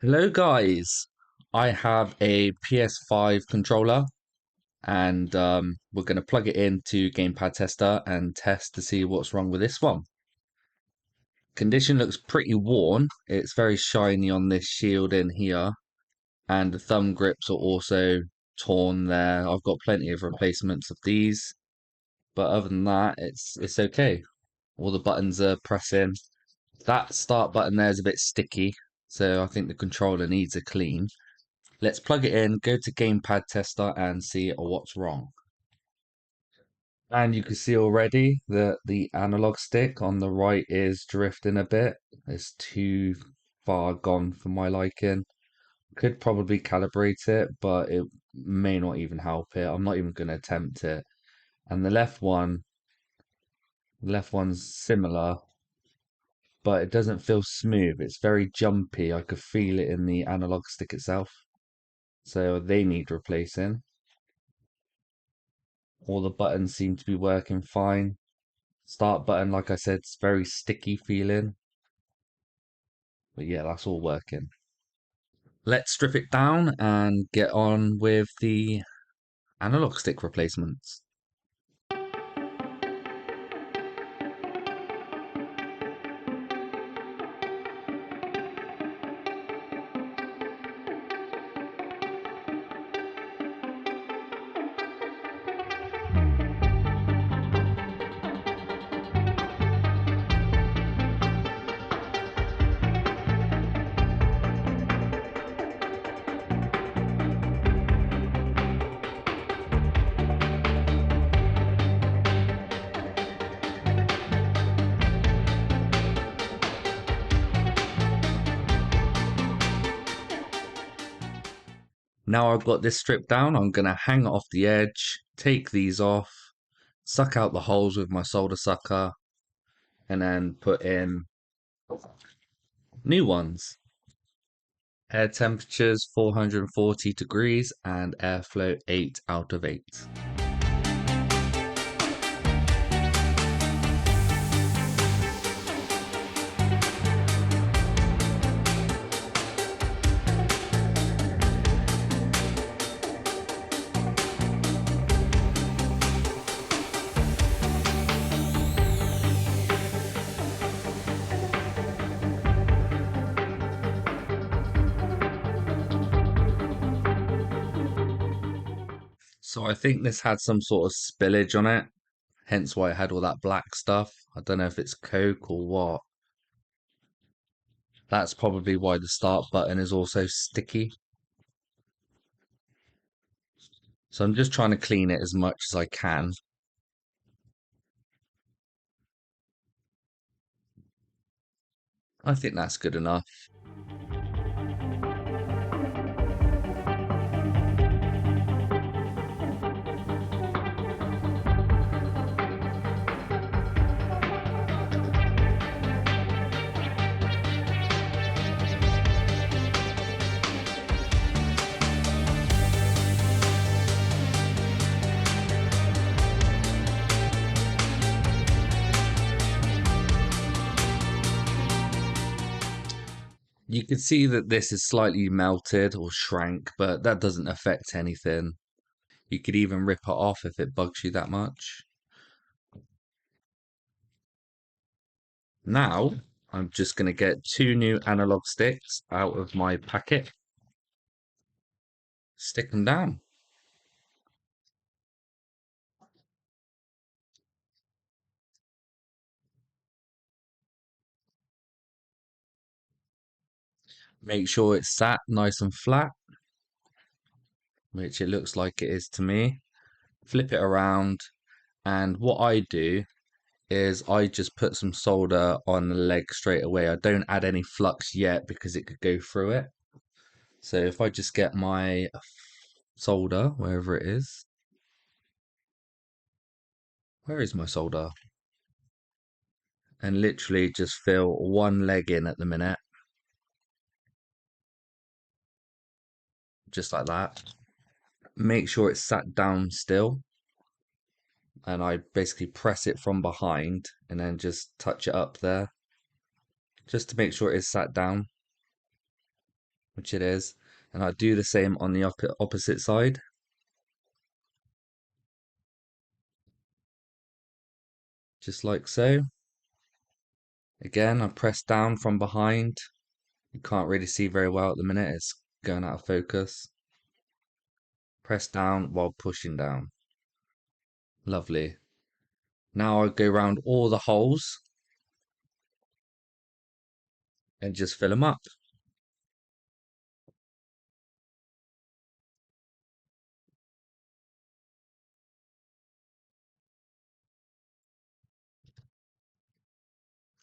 Hello guys, I have a PS5 controller and we're going to plug it into Gamepad Tester and test to see what's wrong with this one. Condition looks pretty worn, it's very shiny on this shield in here and the thumb grips are also torn there. I've got plenty of replacements of these, but other than that it's okay. All the buttons are pressing. That start button there is a bit sticky, so I think the controller needs a clean. Let's plug it in, go to Gamepad Tester and see what's wrong. And you can see already that the analog stick on the right is drifting a bit. It's too far gone for my liking. Could probably calibrate it, but it may not even help it. I'm not even going to attempt it. And the left one's similar, but it doesn't feel smooth. It's very jumpy. I could feel it in the analog stick itself. So they need replacing. All the buttons seem to be working fine. Start button, like I said, it's very sticky feeling. But yeah, that's all working. Let's strip it down and get on with the analog stick replacements. Now I've got this stripped down, I'm going to hang it off the edge, take these off, suck out the holes with my solder sucker, and then put in new ones. Air temperatures 440 degrees and airflow 8 out of 8. So I think this had some sort of spillage on it, hence why it had all that black stuff. I don't know if it's Coke or what. That's probably why the start button is also sticky. So I'm just trying to clean it as much as I can. I think that's good enough. You can see that this is slightly melted or shrank, but that doesn't affect anything. You could even rip it off if it bugs you that much. Now, I'm just going to get two new analog sticks out of my packet, stick them down. Make sure it's sat nice and flat, which it looks like it is to me. Flip it around, and what I do is I just put some solder on the leg straight away. I don't add any flux yet because it could go through it. So if I just get my solder, wherever it is, where is my solder? And literally just fill one leg in at the minute, just like that. Make sure it's sat down still, and I basically press it from behind and then just touch it up there, just to make sure it is sat down. which it is. And I do the same on the opposite side, just like so. Again, I press down from behind. You can't really see very well at the minute, it's going out of focus. Press down while pushing down. Lovely. Now I go around all the holes and just fill them up.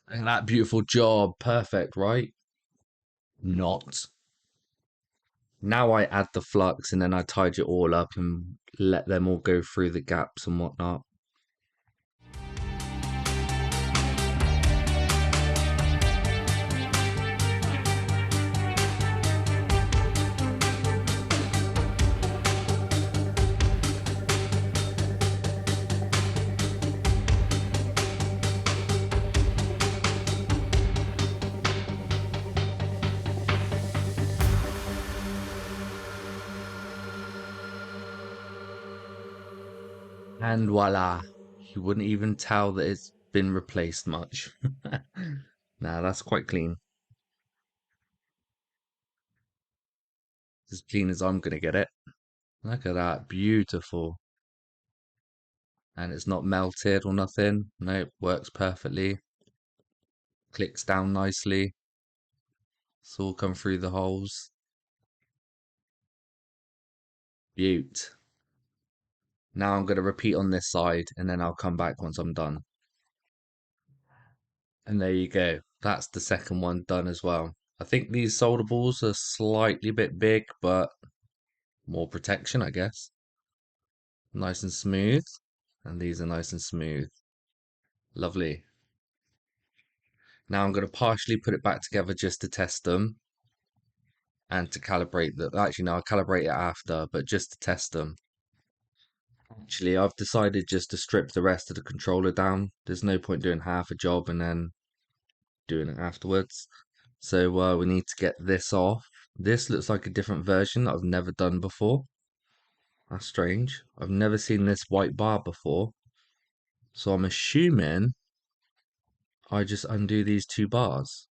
And that beautiful job. Perfect, right? Not. Now I add the flux and then I tidy it all up and let them all go through the gaps and whatnot. And voila, you wouldn't even tell that it's been replaced much. Nah, that's quite clean. As clean as I'm gonna get it. Look at that, beautiful. And it's not melted or nothing. No, works perfectly. Clicks down nicely. It's all come through the holes. Beaut. Now I'm gonna repeat on this side and then I'll come back once I'm done. And there you go. That's the second one done as well. I think these solder balls are slightly bit big, but more protection, I guess. Nice and smooth. And these are nice and smooth. Lovely. Now I'm going to partially put it back together just to test them and to calibrate them. Actually, no, I'll calibrate it after, but just to test them. Actually, I've decided just to strip the rest of the controller down. There's no point doing half a job and then doing it afterwards. So we need to get this off. This looks like a different version that I've never done before. That's strange. I've never seen this white bar before. So I'm assuming I just undo these two bars.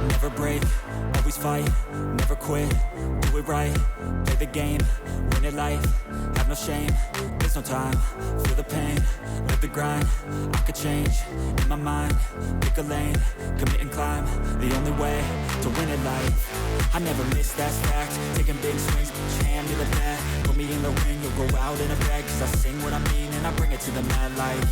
Never break, always fight, never quit, do it right, play the game, win it life, have no shame, there's no time, feel the pain, live the grind, I could change, in my mind, pick a lane, commit and climb, the only way to win it life, I never miss, that's fact, taking big swings, hand me the bat, put me in the ring, you'll go out in a bag, cause I sing what I mean and I bring it to the mad light.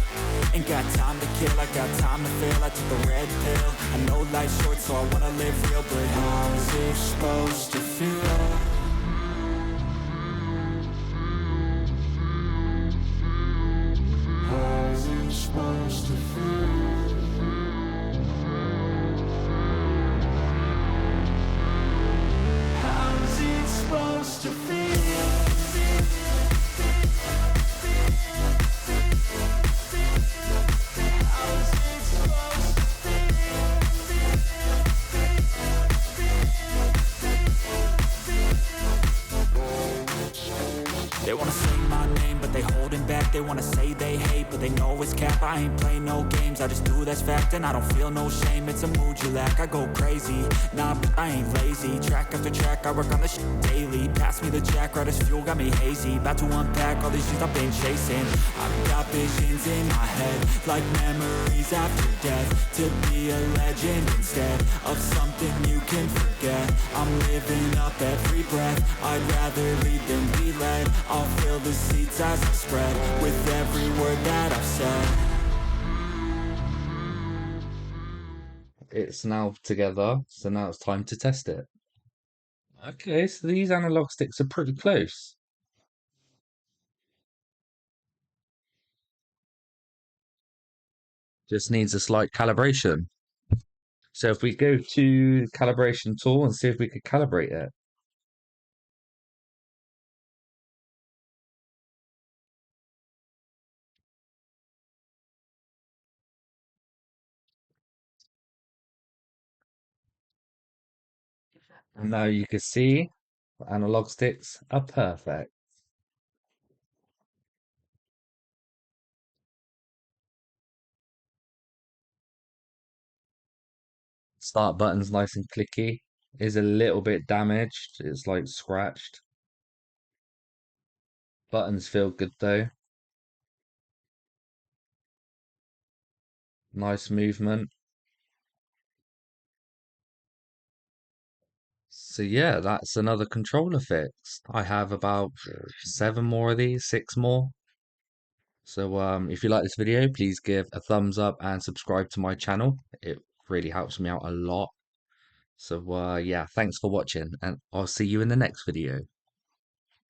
Ain't got time to kill, I got time to feel. I took the red pill. I know life's short, so I wanna live real. But how's it supposed to feel? How's it supposed to feel? How's it supposed to feel? They wanna say my name, but they holding back. They wanna say they hate, but they know it's cap. I ain't play no games, I just do that's fact. And I don't feel no shame, it's a mood you lack. I go crazy, nah, but I ain't lazy. Track after track, I work on this shit daily. Pass me the jack, right as fuel, got me hazy. About to unpack all these things I've been chasing. I've got visions in my head, like memories after death. To be a legend instead of something you can forget. I'm living up every breath, I'd rather lead than be led. I'll fill the seats as I spread with every word that I've said. It's now together, so now it's time to test it. Okay, so these analog sticks are pretty close. Just needs a slight calibration. So if we go to calibration tool and see if we could calibrate it. And now you can see the analog sticks are perfect. Start button's nice and clicky. Is a little bit damaged. It's like scratched. Buttons feel good though. Nice movement. So yeah, that's another controller fix. I have about 7 more of these, 6 more. So if you like this video, please give a thumbs up and subscribe to my channel. It really helps me out a lot. So yeah, thanks for watching and I'll see you in the next video.